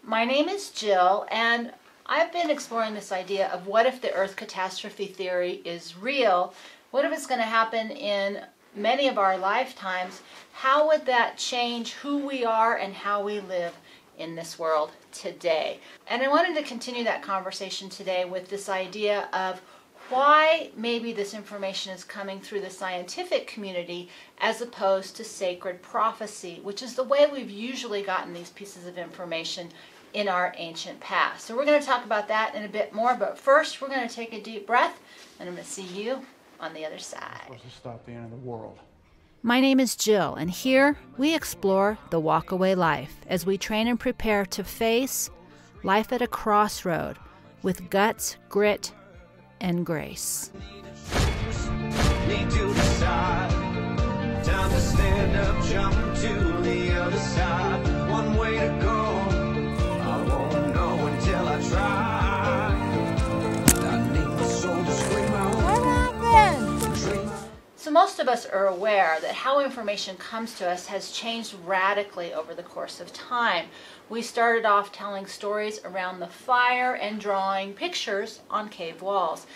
My name is Jill, and I've been exploring this idea of what if the Earth catastrophe theory is real? What if it's going to happen in many of our lifetimes? How would that change who we are and how we live in this world today? And I wanted to continue that conversation today with this idea of why maybe this information is coming through the scientific community as opposed to sacred prophecy, which is the way we've usually gotten these pieces of information in our ancient past. So we're going to talk about that in a bit more, but first we're going to take a deep breath, and I'm going to see you on the other side. Supposed to stop the end of the world. My name is Jill, and here we explore the walkaway life as we train and prepare to face life at a crossroad with guts, grit, and grace. Need to decide. Time to stand up, jump to the other side. One way to go. I won't know until I try. I need my soul to scream out. What happened? So most of us are aware that how information comes to us has changed radically over the course of time. We started off telling stories around the fire and drawing pictures on cave walls.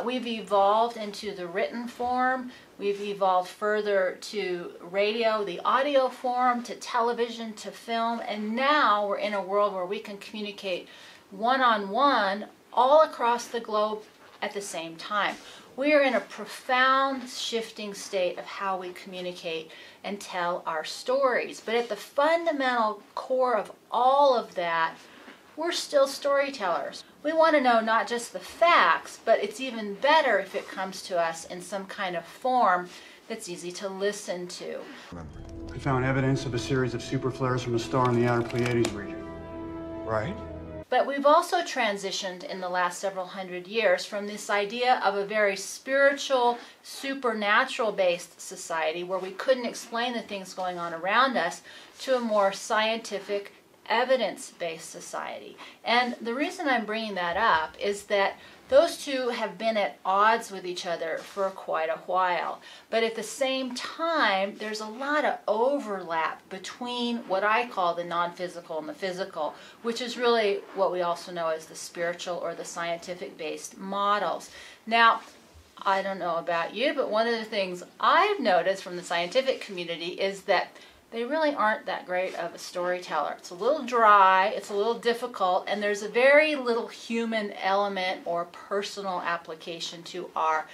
We've evolved into the written form. We've evolved further to radio, the audio form, to television, to film, and now we're in a world where we can communicate one-on-one all across the globe at the same time. We are in a profound shifting state of how we communicate and tell our stories. But at the fundamental core of all of that, we're still storytellers. We want to know not just the facts, but it's even better if it comes to us in some kind of form that's easy to listen to. We found evidence of a series of superflares from a star in the outer Pleiades region. Right? But we've also transitioned in the last several hundred years from this idea of a very spiritual, supernatural-based society where we couldn't explain the things going on around us to a more scientific, evidence-based society. And the reason I'm bringing that up is that those two have been at odds with each other for quite a while. But at the same time, there's a lot of overlap between what I call the non-physical and the physical, which is really what we also know as the spiritual or the scientific-based models. Now, I don't know about you, but one of the things I've noticed from the scientific community is that they really aren't that great of a storyteller. It's a little dry, it's a little difficult, and there's a very little human element or personal application to our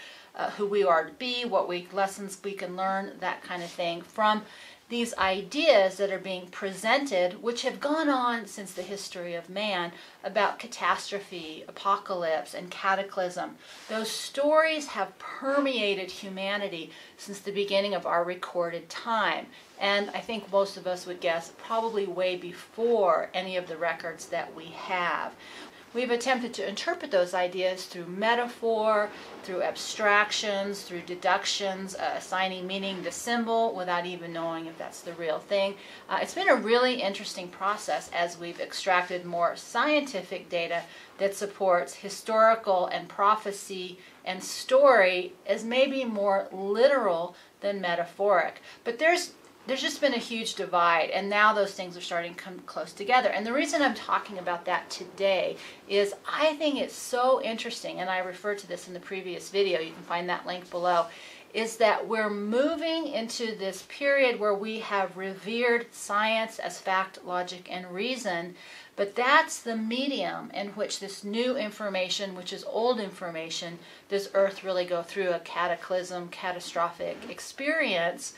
who we are to be, what lessons we can learn, that kind of thing, from these ideas that are being presented, which have gone on since the history of man, about catastrophe, apocalypse, and cataclysm. Those stories have permeated humanity since the beginning of our recorded time. And I think most of us would guess probably way before any of the records that we have. We've attempted to interpret those ideas through metaphor, through abstractions, through deductions, assigning meaning to symbol without even knowing if that's the real thing. It's been a really interesting process as we've extracted more scientific data that supports historical and prophecy and story as maybe more literal than metaphoric. But there's just been a huge divide, and now those things are starting to come close together. And the reason I'm talking about that today is I think it's so interesting, and I referred to this in the previous video, you can find that link below, is that we're moving into this period where we have revered science as fact, logic, and reason, but that's the medium in which this new information, which is old information, does Earth really go through a cataclysm, catastrophic experience?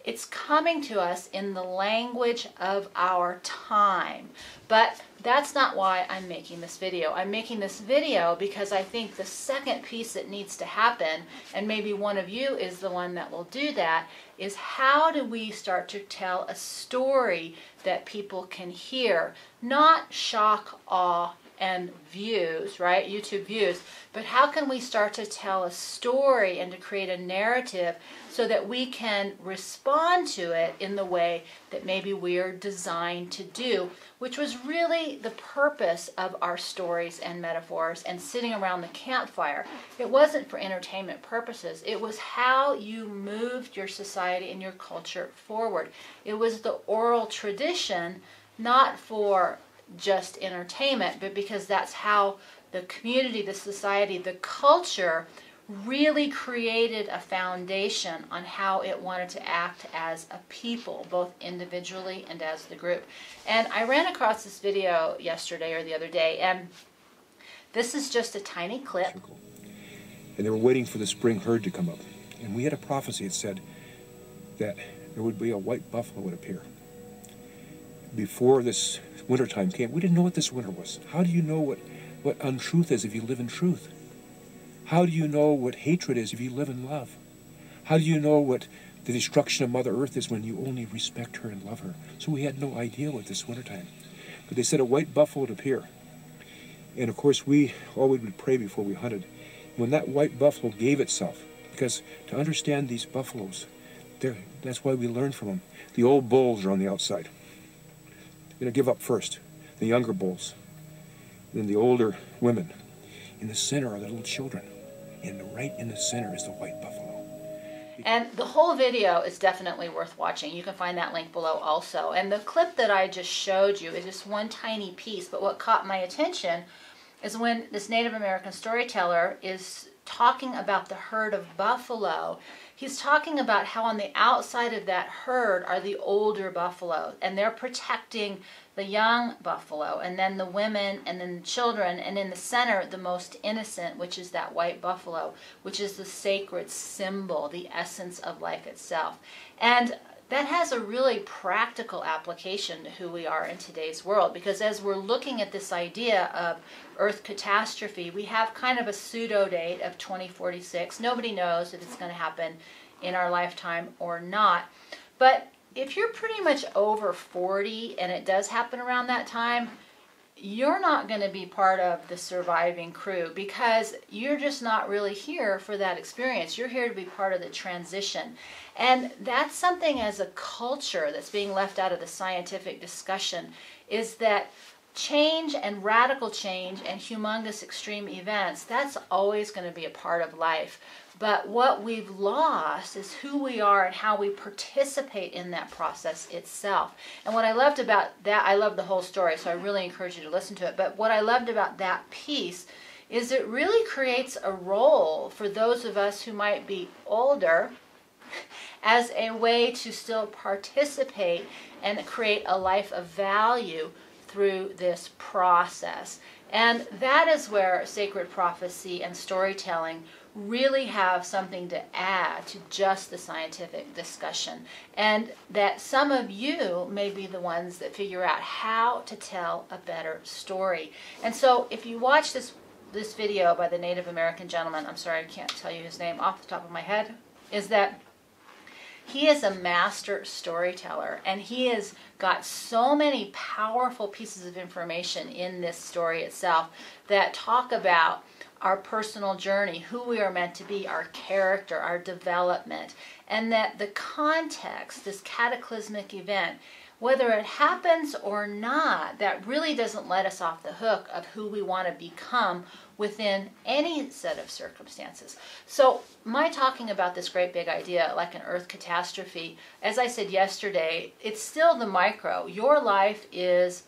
It's coming to us in the language of our time. But that's not why I'm making this video. I'm making this video because I think the second piece that needs to happen, and maybe one of you is the one that will do that, is how do we start to tell a story that people can hear? Not shock, awe, and views, right? YouTube views. But how can we start to tell a story and to create a narrative so that we can respond to it in the way that maybe we're designed to do, which was really the purpose of our stories and metaphors and sitting around the campfire. It wasn't for entertainment purposes. It was how you moved your society and your culture forward. It was the oral tradition, not for just entertainment, but because that's how the community, the society, the culture really created a foundation on how it wanted to act as a people, both individually and as the group. And I ran across this video yesterday or the other day, and this is just a tiny clip. And they were waiting for the spring herd to come up. And we had a prophecy that said that there would be a white buffalo would appear. Before this wintertime came, we didn't know what this winter was. How do you know what untruth is if you live in truth? How do you know what hatred is if you live in love? How do you know what the destruction of Mother Earth is when you only respect her and love her? So we had no idea what this wintertime. But they said a white buffalo would appear. And of course, we always would pray before we hunted. When that white buffalo gave itself, because to understand these buffaloes, that's why we learn from them. The old bulls are on the outside. They're going to give up first, the younger bulls. Then the older women. In the center are the little children. And right in the center is the white buffalo. And the whole video is definitely worth watching. You can find that link below also. And the clip that I just showed you is just one tiny piece, but what caught my attention is when this Native American storyteller is talking about the herd of buffalo. He's talking about how on the outside of that herd are the older buffalo, and they're protecting the young buffalo, and then the women, and then the children, and in the center, the most innocent, which is that white buffalo, which is the sacred symbol, the essence of life itself. And that has a really practical application to who we are in today's world, because as we're looking at this idea of Earth catastrophe, we have kind of a pseudo date of 2046. Nobody knows if it's going to happen in our lifetime or not. But if you're pretty much over 40 and it does happen around that time, you're not going to be part of the surviving crew, because you're just not really here for that experience. You're here to be part of the transition. And that's something as a culture that's being left out of the scientific discussion, is that change and radical change and humongous extreme events, that's always going to be a part of life. But what we've lost is who we are and how we participate in that process itself. And what I loved about that, I loved the whole story, so I really encourage you to listen to it. But what I loved about that piece is it really creates a role for those of us who might be older as a way to still participate and create a life of value through this process. And that is where sacred prophecy and storytelling really have something to add to just the scientific discussion. And that some of you may be the ones that figure out how to tell a better story. And so if you watch this video by the Native American gentleman, I'm sorry I can't tell you his name off the top of my head, is that he is a master storyteller, and he has got so many powerful pieces of information in this story itself that talk about our personal journey, who we are meant to be, our character, our development, and that the context, this cataclysmic event, whether it happens or not, that really doesn't let us off the hook of who we want to become within any set of circumstances. So my talking about this great big idea like an Earth catastrophe, as I said yesterday, it's still the micro. Your life is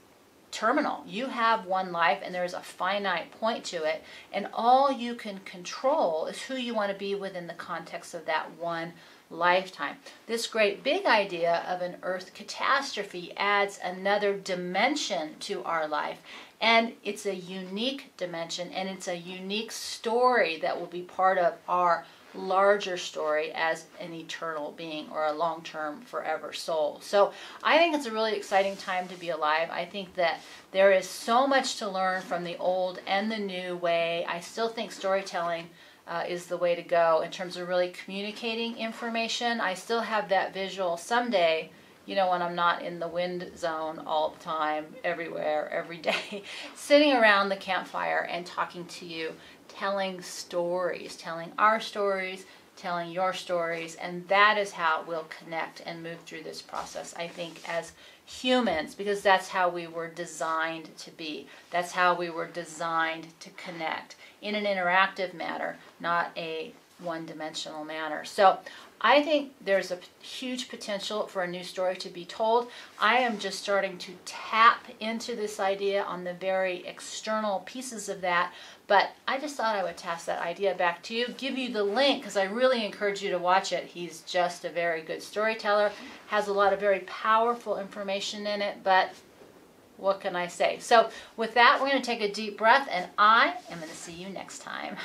terminal. You have one life and there's a finite point to it, and all you can control is who you want to be within the context of that one lifetime. This great big idea of an Earth catastrophe adds another dimension to our life, and it's a unique dimension, and it's a unique story that will be part of our larger story as an eternal being or a long-term forever soul. So I think it's a really exciting time to be alive. I think that there is so much to learn from the old and the new way. I still think storytelling is the way to go in terms of really communicating information. I still have that visual someday, you know, when I'm not in the wind zone all the time, everywhere, every day, sitting around the campfire and talking to you, telling stories, telling our stories, telling your stories, and that is how we'll connect and move through this process, I think, as humans, because that's how we were designed to be. That's how we were designed to connect in an interactive manner, not a one-dimensional manner. So I think there's a huge potential for a new story to be told. I am just starting to tap into this idea on the very external pieces of that, but I just thought I would toss that idea back to you, give you the link, because I really encourage you to watch it. He's just a very good storyteller, has a lot of very powerful information in it, but what can I say? So with that, we're going to take a deep breath, and I am going to see you next time.